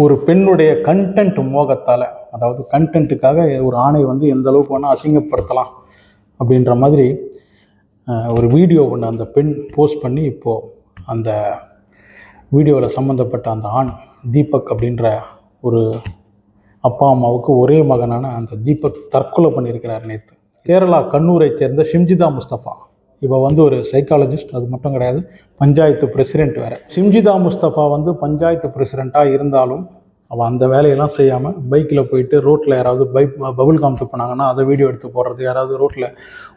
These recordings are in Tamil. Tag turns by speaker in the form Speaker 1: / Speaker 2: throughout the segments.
Speaker 1: ஒரு பெண்ணுடைய கண்டென்ட் மோகத்தால், அதாவது கண்டென்ட்டுக்காக ஒரு ஆணை வந்து எந்த அளவுக்கு வேணால் அசிங்கப்படுத்தலாம் அப்படின்ற மாதிரி ஒரு வீடியோ ஒன்று அந்த பெண் போஸ்ட் பண்ணி, இப்போது அந்த வீடியோவில் சம்மந்தப்பட்ட அந்த ஆண் தீபக் அப்படின்ற ஒரு அப்பா அம்மாவுக்கு ஒரே மகனான அந்த தீபக் தற்கொலை பண்ணியிருக்கிறார் நேற்று. கேரளா கண்ணூரை சேர்ந்த ஷிம்ஜிதா முஸ்தபா, இவ வந்து ஒரு சைக்காலஜிஸ்ட், அது மட்டும் கிடையாது, பஞ்சாயத்து பிரசிடென்ட் வேறு. ஷிம்ஜிதா முஸ்தபா வந்து பஞ்சாயத்து பிரசிடெண்ட்டாக இருந்தாலும் அவள் அந்த வேலையெல்லாம் செய்யாமல் பைக்கில் போயிட்டு ரோட்டில் யாராவது பபுள் காம் துப்பினாங்கன்னா அதை வீடியோ எடுத்து போடுறது, யாராவது ரோட்டில்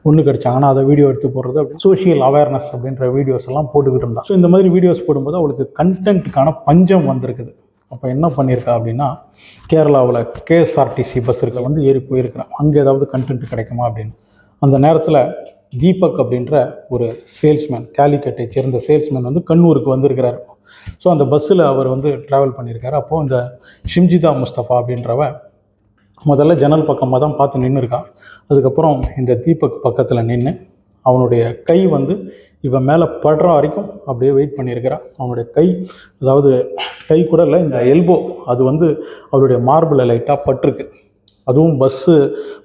Speaker 1: ஒன்று கடிச்சாங்கன்னா அதை வீடியோ எடுத்து போடுறது, அப்படி சோஷியல் அவேர்னஸ் அப்படின்ற வீடியோஸ் எல்லாம் போட்டுக்கிட்டு இருந்தா. ஸோ இந்த மாதிரி வீடியோஸ் போடும்போது அவளுக்கு கண்டென்ட்டுக்கான பஞ்சம் வந்திருக்குது. அப்போ என்ன பண்ணியிருக்கா அப்படின்னா, கேரளாவில் கேஎஸ்ஆர்டிசி பஸ் இருக்க வந்து ஏறி போயிருக்கிறான், அங்கே ஏதாவது கண்டென்ட் கிடைக்குமா அப்படின்னு. அந்த நேரத்தில் தீபக் அப்படின்ற ஒரு சேல்ஸ்மேன், கேலிக்கட்டை சேர்ந்த சேல்ஸ்மேன் வந்து கண்ணூருக்கு வந்திருக்கிறார். ஸோ அந்த பஸ்ஸில் அவர் வந்து ட்ராவல் பண்ணியிருக்காரு. அப்போது இந்த ஷிம்ஜிதா முஸ்தபா அப்படின்றவ முதல்ல ஜன்னல் பக்கமாக தான் பார்த்து நின்று இருக்கான். அதுக்கப்புறம் இந்த தீபக் பக்கத்தில் நின்று அவனுடைய கை வந்து இவன் மேலே படுற வரைக்கும் அப்படியே வெயிட் பண்ணியிருக்கிறான். அவனுடைய கை, அதாவது கை கூட இல்லை, இந்த எல்போ, அது வந்து அவருடைய மார்பில் லைட்டாக பட்டிருக்கு. அதுவும் பஸ்ஸு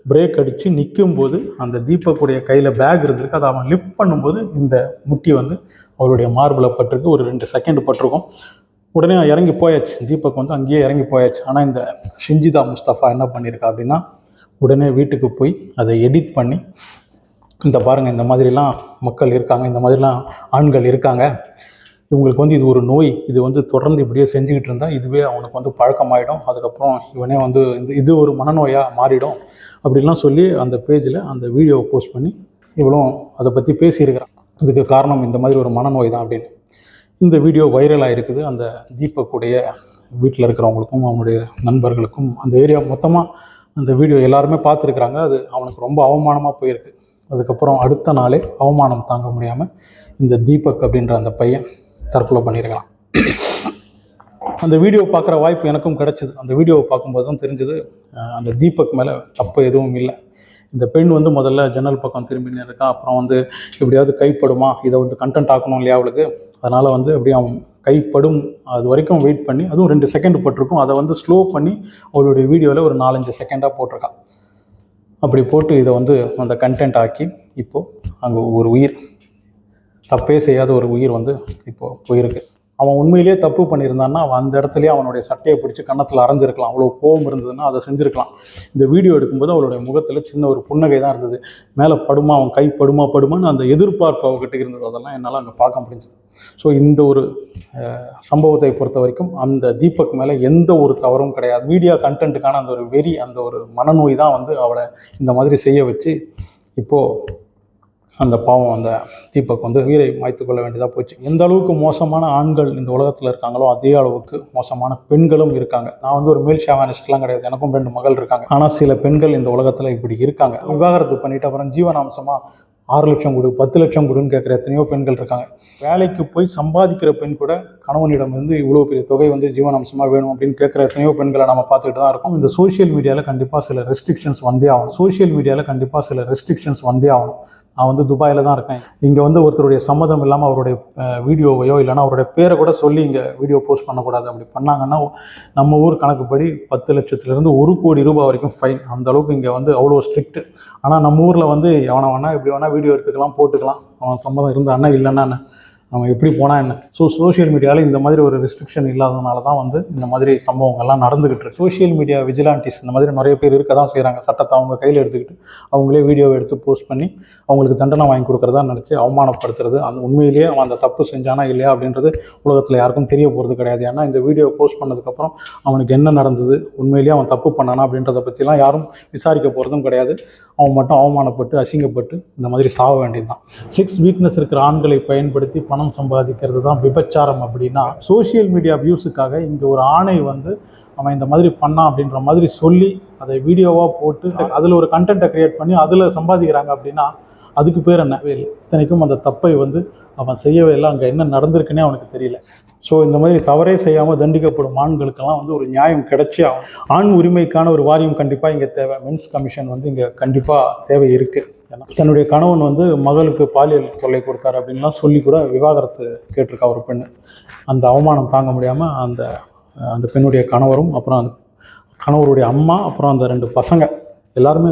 Speaker 1: பிரேக் அடித்து நிற்கும்போது அந்த தீபக்குடைய கையில் பேக் இருந்திருக்கு, அதை அவன் லிஃப்ட் பண்ணும்போது இந்த முட்டி வந்து அவருடைய மார்பில் பட்டிருக்கு. ஒரு 2 செகண்ட் பட்டிருக்கும். உடனே இறங்கி போயாச்சு, தீபக் வந்து அங்கேயே இறங்கி போயாச்சு. ஆனால் இந்த ஷிம்ஜிதா முஸ்தபா என்ன பண்ணியிருக்கா அப்படின்னா, உடனே வீட்டுக்கு போய் அதை எடிட் பண்ணி, இந்த பாருங்கள், இந்த மாதிரிலாம் மக்கள் இருக்காங்க, இந்த மாதிரிலாம் ஆண்கள் இருக்காங்க, இவங்களுக்கு வந்து இது ஒரு நோய், இது வந்து தொடர்ந்து இப்படியே செஞ்சுக்கிட்டு இருந்தால் இதுவே அவனுக்கு வந்து பழக்கமாயிடும், அதுக்கப்புறம் இவனே வந்து இது ஒரு மனநோயாக மாறிடும் அப்படிலாம் சொல்லி அந்த பேஜில் அந்த வீடியோவை போஸ்ட் பண்ணி இவளும் அதை பற்றி பேசியிருக்கிறான். இதுக்கு காரணம் இந்த மாதிரி ஒரு மனநோய் தான் அப்படின்னு. இந்த வீடியோ வைரலாக இருக்குது. அந்த தீபக்குடைய வீட்டில் இருக்கிறவங்களுக்கும் அவனுடைய நண்பர்களுக்கும் அந்த ஏரியா மொத்தமாக அந்த வீடியோ எல்லாருமே பார்த்துருக்குறாங்க. அது அவனுக்கு ரொம்ப அவமானமாக போயிருக்கு. அதுக்கப்புறம் அடுத்த நாளே அவமானம் தாங்க முடியாமல் இந்த தீபக் அப்படின்ற அந்த பையன் தற்கொலை பண்ணியிருக்கான். அந்த வீடியோ பார்க்குற வாய்ப்பு எனக்கும் கிடச்சிது. அந்த வீடியோவை பார்க்கும்போது தான் தெரிஞ்சது அந்த தீபக் மேலே தப்பு எதுவும் இல்லை. இந்த பெண் வந்து முதல்ல ஜன்னல் பக்கம் திரும்பி இருக்கா, அப்புறம் வந்து எப்படியாவது கைப்படுமா, இதை வந்து கண்டென்ட் ஆக்கணும் இல்லையா அவளுக்கு, அதனால் வந்து அப்படியே அவன் கைப்படும் அது வரைக்கும் வெயிட் பண்ணி, அதுவும் 2 செகண்ட் போட்டிருக்கும், அதை வந்து ஸ்லோ பண்ணி அவளுடைய வீடியோவில் ஒரு 4-5 செகண்டாக போட்டிருக்கான். அப்படி போட்டு இதை வந்து அந்த கண்டென்ட் ஆக்கி இப்போது அங்கே ஒரு உயிர், தப்பே செய்யாத ஒரு உயிர் வந்து இப்போது போயிருக்கு. அவன் உண்மையிலேயே தப்பு பண்ணியிருந்தான்னா அவன் அந்த இடத்துலேயே அவனுடைய சட்டையை பிடிச்சி கன்னத்தில் அரைஞ்சிருக்கலாம். அவ்வளோ கோபம் இருந்ததுன்னா அதை செஞ்சுருக்கலாம். இந்த வீடியோ எடுக்கும்போது அவளுடைய முகத்தில் சின்ன ஒரு புன்னகை தான் இருந்தது. மேலே படுமா, அவன் கை படுமான்னு அந்த எதிர்பார்ப்பு அவகிட்ட இருந்தது. அதெல்லாம் என்னால் அங்கே பார்க்க முடிஞ்சது. ஸோ இந்த ஒரு சம்பவத்தை பொறுத்த வரைக்கும் அந்த தீபக் மேலே எந்த ஒரு தவறும் கிடையாது. மீடியா கண்டென்ட்டுக்கான அந்த ஒரு வெறி, அந்த ஒரு மனநோய் தான் வந்து அவளை இந்த மாதிரி செய்ய வச்சு இப்போது அந்த பாவம் அந்த தீபக் வந்து உயிரை மாய்த்து கொள்ள வேண்டியதாக போச்சு. எந்த அளவுக்கு மோசமான ஆண்கள் இந்த உலகத்தில் இருக்காங்களோ அதே அளவுக்கு மோசமான பெண்களும் இருக்காங்க. நான் வந்து ஒரு மேல் ஷாவானிஸ்ட்லாம் கிடையாது, எனக்கும் 2 மகள் இருக்காங்க. ஆனால் சில பெண்கள் இந்த உலகத்தில் இப்படி இருக்காங்க. விவாகரத்து பண்ணிட்டு அப்புறம் ஜீவனாம்சமாக 6 லட்சம் கொடு, 10 லட்சம் கொடுன்னு கேட்குற எத்தனையோ பெண்கள் இருக்காங்க. வேலைக்கு போய் சம்பாதிக்கிற பெண் கூட கணவனிடம் வந்து இவ்வளோ பெரிய தொகை வந்து ஜீவனாம்சமாக வேணும் அப்படின்னு கேட்குற எத்தனையோ பெண்களை நம்ம பார்த்துக்கிட்டு தான் இருக்கோம். இந்த சோஷியல் மீடியாவில் கண்டிப்பாக சில ரெஸ்ட்ரிக்ஷன்ஸ் வந்தே ஆகணும். நான் வந்து துபாயில் தான் இருக்கேன். இங்கே வந்து ஒருத்தருடைய சம்மதம் இல்லாமல் அவருடைய வீடியோவையோ இல்லைனா அவருடைய பேரை கூட சொல்லி இங்கே வீடியோ போஸ்ட் பண்ணக்கூடாது. அப்படி பண்ணாங்கன்னா நம்ம ஊர் கணக்குப்படி 10 லட்சத்துலேருந்து 1 கோடி ரூபாய் வரைக்கும் ஃபைன். அந்த அளவுக்கு இங்கே வந்து அவ்வளோ ஸ்ட்ரிக்ட். ஆனால் நம்ம ஊரில் வந்து எவனை வேணால் இப்படி வேணால் வீடியோ எடுத்துக்கலாம், போட்டுக்கலாம். அவன் சம்மதம் இருந்தான்னா இல்லைன்னா என்ன, அவன் எப்படி போனால் என்ன. ஸோ சோஷியல் மீடியாவில் இந்த மாதிரி ஒரு ரெஸ்ட்ரிக்ஷன் இல்லாததுனால தான் வந்து இந்த மாதிரி சம்பவங்கள்லாம் நடந்துக்கிட்டு இருக்கு. சோஷியல் மீடியா விஜிலாண்டிஸ் இந்த மாதிரி நிறைய பேர் இருக்க தான் செய்கிறாங்க. சட்டத்தை அவங்க கையில் எடுத்துக்கிட்டு அவங்களே வீடியோவை எடுத்து போஸ்ட் பண்ணி அவங்களுக்கு தண்டனை வாங்கி கொடுக்குறதா நினச்சி அவமானப்படுத்துறது. அந்த உண்மையிலேயே அவன் அந்த தப்பு செஞ்சானா இல்லையா அப்படின்றது உலகத்தில் யாருக்கும் தெரிய போகிறது கிடையாது. ஏன்னா இந்த வீடியோ போஸ்ட் பண்ணதுக்கப்புறம் அவனுக்கு என்ன நடந்தது, உண்மையிலேயே அவன் தப்பு பண்ணானா அப்படின்றத பற்றிலாம் யாரும் விசாரிக்க போகிறதும் கிடையாது. அவன் மட்டும் அவமானப்பட்டு அசிங்கப்பட்டு இந்த மாதிரி சாக வேண்டியது தான். செக்ஸ் வீக்னஸ் இருக்கிற ஆண்களை பயன்படுத்தி பணம் சம்பாதிக்கிறது தான் விபச்சாரம் அப்படின்னா, சோஷியல் மீடியா வியூஸுக்காக இங்கே ஒரு ஆணை வந்து அவன் இந்த மாதிரி பண்ணான் அப்படின்ற மாதிரி சொல்லி அதை வீடியோவாக போட்டு அதில் ஒரு கண்டென்ட்டை க்ரியேட் பண்ணி அதில் சம்பாதிக்கிறாங்க அப்படின்னா அதுக்கு பேர் என்னவே இல்லை. இத்தனைக்கும் அந்த தப்பை வந்து அவன் செய்யவே இல்லை. அங்கே என்ன நடந்திருக்குன்னே அவனுக்கு தெரியல. ஸோ இந்த மாதிரி தவறே செய்யாமல் தண்டிக்கப்படும் ஆண்களுக்கெல்லாம் வந்து ஒரு நியாயம் கிடைச்சே ஆகும். ஆண் உரிமைக்கான ஒரு வாரியம் கண்டிப்பாக இங்கே தேவை. மென்ஸ் கமிஷன் வந்து இங்கே கண்டிப்பாக தேவை இருக்குது. தன்னுடைய கணவன் வந்து மகளுக்கு பாலியல் தொல்லை கொடுத்தாரு அப்படின்லாம் சொல்லி கூட விவாகரத்து கேட்டிருக்கா ஒரு பெண்ணு. அந்த அவமானம் தாங்க முடியாமல் அந்த அந்த பெண்ணுடைய கணவரும், அப்புறம் அந்த கணவருடைய அம்மா, அப்புறம் அந்த 2 பசங்க எல்லாருமே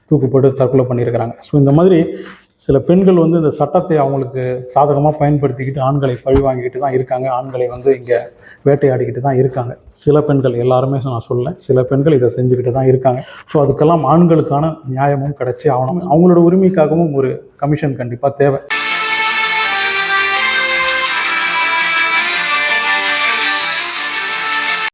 Speaker 1: தூக்குப்பட்டு தற்கொலை பண்ணியிருக்கிறாங்க. ஸோ இந்த மாதிரி சில பெண்கள் வந்து இந்த சட்டத்தை அவங்களுக்கு சாதகமாக பயன்படுத்திக்கிட்டு ஆண்களை பழி வாங்கிக்கிட்டு தான் இருக்காங்க. ஆண்களை வந்து இங்கே வேட்டையாடிக்கிட்டு தான் இருக்காங்க. சில பெண்கள், எல்லாருமே நான் சொல்லலை, சில பெண்கள் இதை செஞ்சுக்கிட்டு தான் இருக்காங்க. ஸோ அதுக்கெல்லாம் ஆண்களுக்கான நியாயமும் கிடைச்சி ஆகணும். அவங்களோட உரிமைக்காகவும் ஒரு கமிஷன் கண்டிப்பாக தேவை.